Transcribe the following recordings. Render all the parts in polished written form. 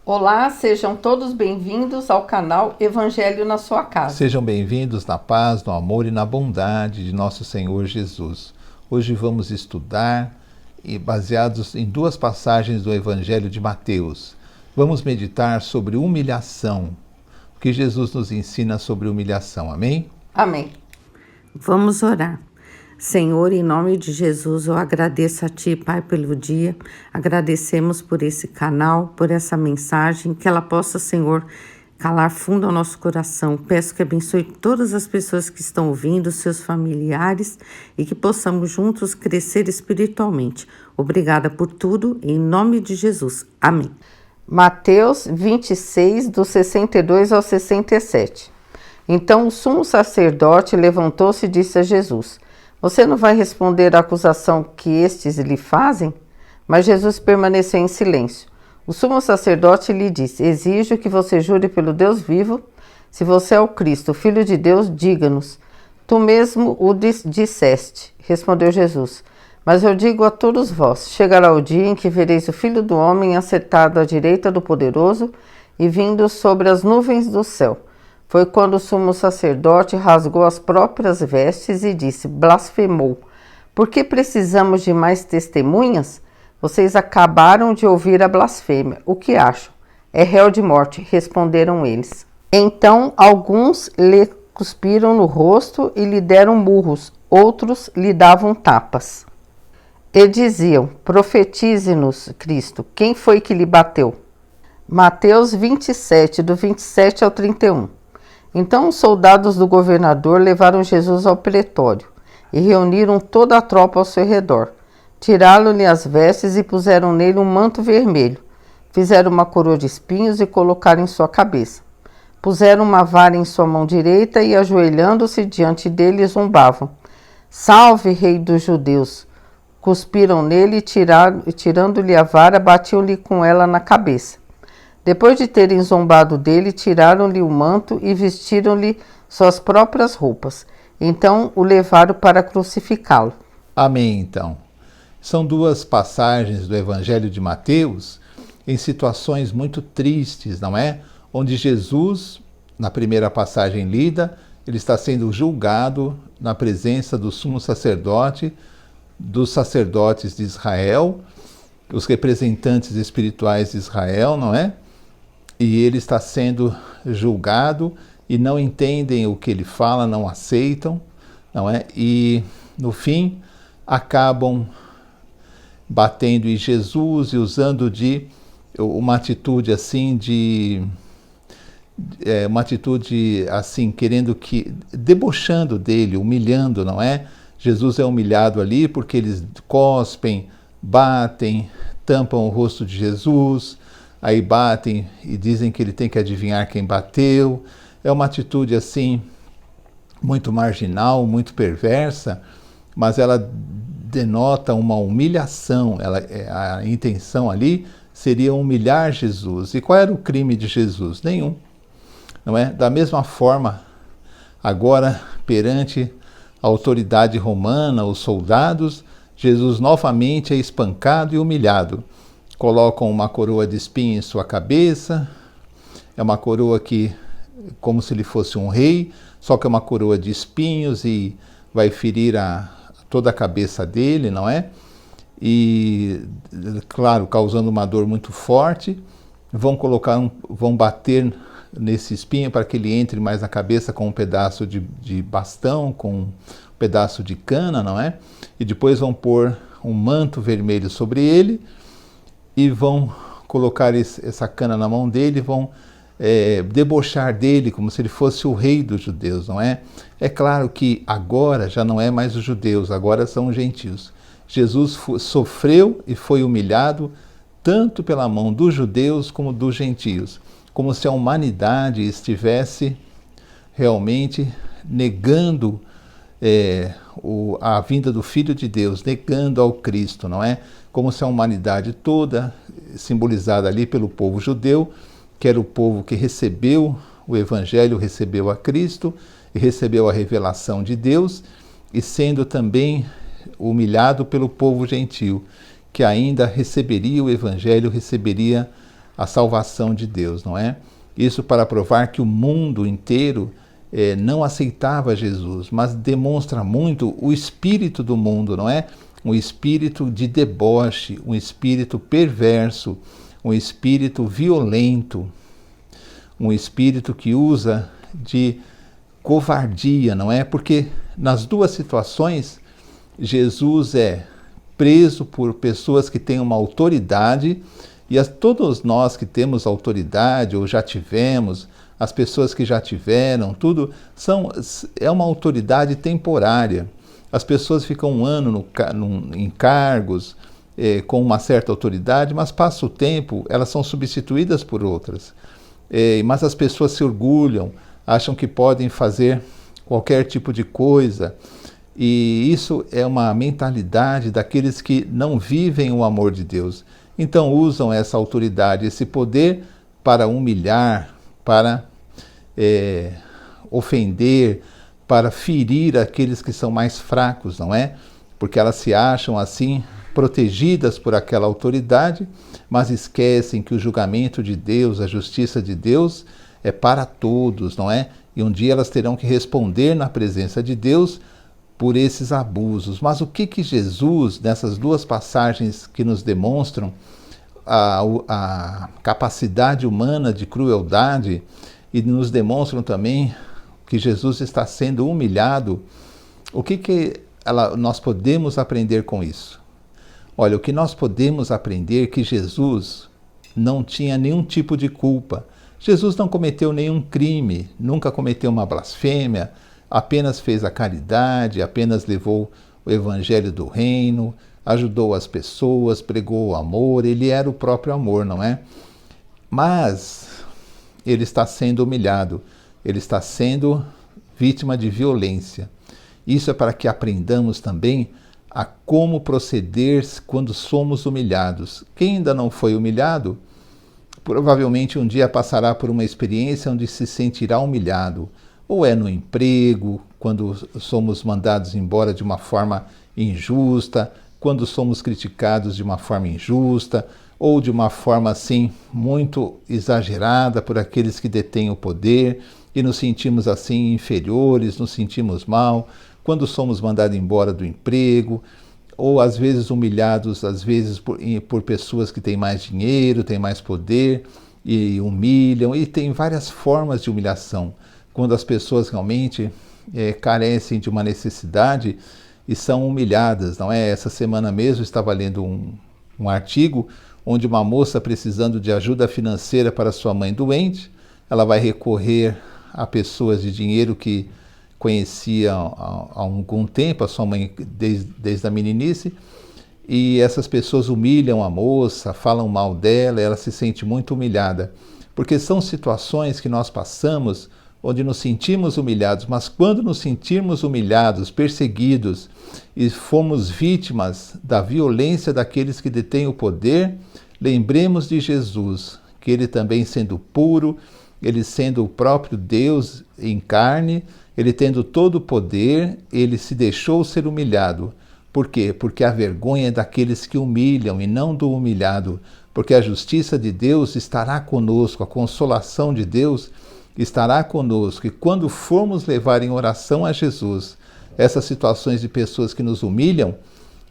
Olá, sejam todos bem-vindos ao canal Evangelho na sua casa. Sejam bem-vindos na paz, no amor e na bondade de nosso Senhor Jesus. Hoje vamos estudar, baseados em duas passagens do Evangelho de Mateus. Vamos meditar sobre humilhação, o que Jesus nos ensina sobre humilhação. Amém? Amém. Vamos orar. Senhor, em nome de Jesus, eu agradeço a Ti, Pai, pelo dia. Agradecemos por esse canal, por essa mensagem, que ela possa, Senhor, calar fundo ao nosso coração. Peço que abençoe todas as pessoas que estão ouvindo, seus familiares, e que possamos juntos crescer espiritualmente. Obrigada por tudo, em nome de Jesus. Amém. Mateus 26, do 62 ao 67. Então o sumo sacerdote levantou-se e disse a Jesus: Você não vai responder à acusação que estes lhe fazem? Mas Jesus permaneceu em silêncio. O sumo sacerdote lhe disse: Exijo que você jure pelo Deus vivo. Se você é o Cristo, o Filho de Deus, diga-nos. Tu mesmo o disseste, respondeu Jesus. Mas eu digo a todos vós: chegará o dia em que vereis o Filho do Homem assentado à direita do Poderoso e vindo sobre as nuvens do céu. Foi quando o sumo sacerdote rasgou as próprias vestes e disse: Blasfemou. Por que precisamos de mais testemunhas? Vocês acabaram de ouvir a blasfêmia. O que acham? É réu de morte, responderam eles. Então alguns lhe cuspiram no rosto e lhe deram murros, outros lhe davam tapas. E diziam: Profetize-nos, Cristo, quem foi que lhe bateu? Mateus 27, do 27 ao 31. Então os soldados do governador levaram Jesus ao pretório e reuniram toda a tropa ao seu redor. Tiraram-lhe as vestes e puseram nele um manto vermelho. Fizeram uma coroa de espinhos e colocaram em sua cabeça. Puseram uma vara em sua mão direita e, ajoelhando-se diante dele, zombavam: Salve, rei dos judeus! Cuspiram nele e, tirando-lhe a vara, batiam-lhe com ela na cabeça. Depois de terem zombado dele, tiraram-lhe o manto e vestiram-lhe suas próprias roupas. Então o levaram para crucificá-lo. Amém, então. São duas passagens do Evangelho de Mateus em situações muito tristes, não é? Onde Jesus, na primeira passagem lida, ele está sendo julgado na presença do sumo sacerdote, dos sacerdotes de Israel, os representantes espirituais de Israel, não é? E ele está sendo julgado e não entendem o que ele fala, não aceitam, não é? E no fim acabam batendo em Jesus e usando de uma atitude assim uma atitude assim, querendo que, debochando dele, humilhando, não é? Jesus é humilhado ali porque eles cospem, batem, tampam o rosto de Jesus, aí batem e dizem que ele tem que adivinhar quem bateu. É uma atitude assim, muito marginal, muito perversa, mas ela denota uma humilhação. A intenção ali seria humilhar Jesus. E qual era o crime de Jesus? Nenhum. Não é? Da mesma forma, agora, perante a autoridade romana, os soldados, Jesus novamente é espancado e humilhado. Colocam uma coroa de espinho em sua cabeça, é uma coroa que, como se ele fosse um rei, só que é uma coroa de espinhos e vai ferir toda a cabeça dele, não é? E, claro, causando uma dor muito forte, vão bater nesse espinho para que ele entre mais na cabeça com um pedaço de bastão, com um pedaço de cana, não é? E depois vão pôr um manto vermelho sobre ele, e vão colocar essa cana na mão dele, vão debochar dele como se ele fosse o rei dos judeus, não é? É claro que agora já não é mais os judeus, agora são os gentios. Jesus sofreu e foi humilhado tanto pela mão dos judeus como dos gentios, como se a humanidade estivesse realmente negando a vinda do Filho de Deus, negando ao Cristo, não é? Como se a humanidade toda, simbolizada ali pelo povo judeu, que era o povo que recebeu o Evangelho, recebeu a Cristo e recebeu a revelação de Deus, e sendo também humilhado pelo povo gentil, que ainda receberia o Evangelho, receberia a salvação de Deus, não é? Isso para provar que o mundo inteiro não aceitava Jesus, mas demonstra muito o espírito do mundo, não é? Um espírito de deboche, um espírito perverso, um espírito violento, um espírito que usa de covardia, não é? Porque nas duas situações, Jesus é preso por pessoas que têm uma autoridade, e todos nós que temos autoridade ou já tivemos, as pessoas que já tiveram, tudo é uma autoridade temporária. As pessoas ficam um ano em cargos com uma certa autoridade, mas passa o tempo, elas são substituídas por outras. Mas as pessoas se orgulham, acham que podem fazer qualquer tipo de coisa, e isso é uma mentalidade daqueles que não vivem o amor de Deus. Então usam essa autoridade, esse poder para humilhar, para ofender, para ferir aqueles que são mais fracos, não é? Porque elas se acham assim protegidas por aquela autoridade, mas esquecem que o julgamento de Deus, a justiça de Deus é para todos, não é? E um dia elas terão que responder na presença de Deus por esses abusos. Mas o que Jesus, nessas duas passagens que nos demonstram a capacidade humana de crueldade e nos demonstram também que Jesus está sendo humilhado, o que nós podemos aprender com isso? Olha, o que nós podemos aprender é que Jesus não tinha nenhum tipo de culpa. Jesus não cometeu nenhum crime, nunca cometeu uma blasfêmia, apenas fez a caridade, apenas levou o evangelho do reino, ajudou as pessoas, pregou o amor, ele era o próprio amor, não é? Mas ele está sendo humilhado, ele está sendo vítima de violência. Isso é para que aprendamos também a como proceder quando somos humilhados. Quem ainda não foi humilhado, provavelmente um dia passará por uma experiência onde se sentirá humilhado. Ou é no emprego, quando somos mandados embora de uma forma injusta, quando somos criticados de uma forma injusta, ou de uma forma assim muito exagerada por aqueles que detêm o poder, e nos sentimos assim inferiores, nos sentimos mal, quando somos mandados embora do emprego, ou às vezes humilhados, às vezes por pessoas que têm mais dinheiro, têm mais poder, e humilham, e tem várias formas de humilhação, quando as pessoas realmente carecem de uma necessidade e são humilhadas, não é? Essa semana mesmo eu estava lendo um artigo onde uma moça precisando de ajuda financeira para sua mãe doente, ela vai recorrer a pessoas de dinheiro que conhecia há algum tempo, a sua mãe desde a meninice, e essas pessoas humilham a moça, falam mal dela, ela se sente muito humilhada, porque são situações que nós passamos onde nos sentimos humilhados, mas quando nos sentirmos humilhados, perseguidos e formos vítimas da violência daqueles que detêm o poder, lembremos de Jesus, que ele também sendo puro, ele sendo o próprio Deus em carne, ele tendo todo o poder, ele se deixou ser humilhado. Por quê? Porque a vergonha é daqueles que humilham e não do humilhado, porque a justiça de Deus estará conosco, a consolação de Deus estará conosco, e quando formos levar em oração a Jesus essas situações de pessoas que nos humilham,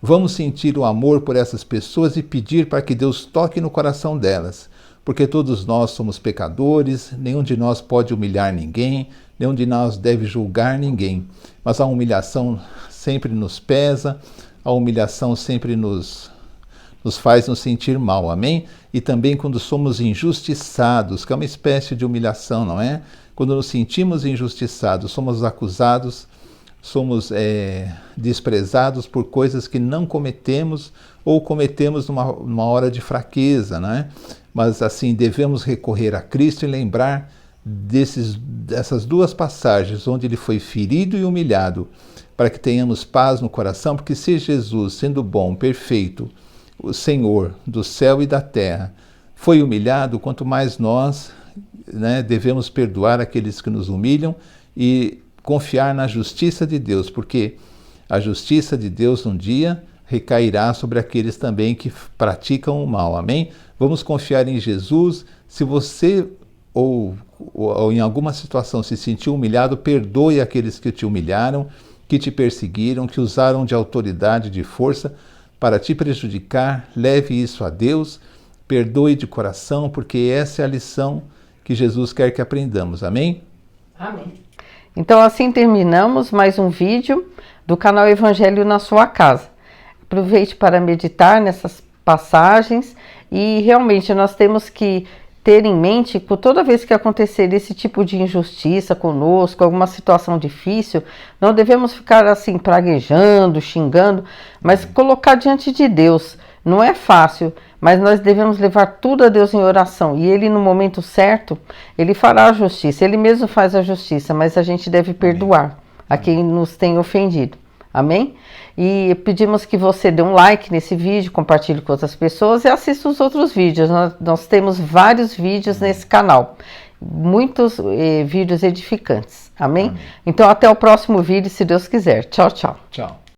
vamos sentir o amor por essas pessoas e pedir para que Deus toque no coração delas, porque todos nós somos pecadores, nenhum de nós pode humilhar ninguém, nenhum de nós deve julgar ninguém, mas a humilhação sempre nos pesa, a humilhação sempre nos faz nos sentir mal, amém? E também quando somos injustiçados, que é uma espécie de humilhação, não é? Quando nos sentimos injustiçados, somos acusados, somos desprezados por coisas que não cometemos ou cometemos numa hora de fraqueza, não é? Mas assim, devemos recorrer a Cristo e lembrar dessas duas passagens onde ele foi ferido e humilhado, para que tenhamos paz no coração, porque se Jesus, sendo bom, perfeito, o Senhor do céu e da terra, foi humilhado, quanto mais nós devemos perdoar aqueles que nos humilham e confiar na justiça de Deus, porque a justiça de Deus um dia recairá sobre aqueles também que praticam o mal. Amém? Vamos confiar em Jesus. Se você ou em alguma situação se sentiu humilhado, perdoe aqueles que te humilharam, que te perseguiram, que usaram de autoridade, de força para te prejudicar. Leve isso a Deus, perdoe de coração, porque essa é a lição que Jesus quer que aprendamos. Amém? Amém. Então assim terminamos mais um vídeo do canal Evangelho na sua casa. Aproveite para meditar nessas passagens e realmente nós temos que ter em mente que toda vez que acontecer esse tipo de injustiça conosco, alguma situação difícil, não devemos ficar assim praguejando, xingando, mas colocar diante de Deus. Não é fácil, mas nós devemos levar tudo a Deus em oração. E Ele, no momento certo, Ele fará a justiça. Ele mesmo faz a justiça, mas a gente deve perdoar a quem nos tem ofendido. Amém? E pedimos que você dê um like nesse vídeo, compartilhe com outras pessoas e assista os outros vídeos. Nós temos vários vídeos nesse canal, muitos vídeos edificantes. Amém? Então até o próximo vídeo, se Deus quiser. Tchau, tchau. Tchau.